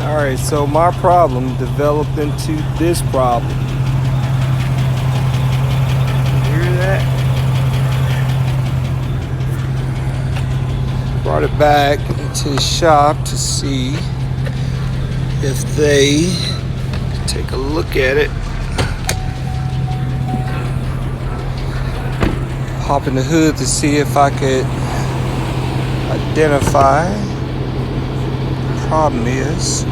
Alright, so my problem developed into this problem. Hear that? Brought it back into the shop to see if they take a look at it. Hop in the hood to see if I could identify what the problem is.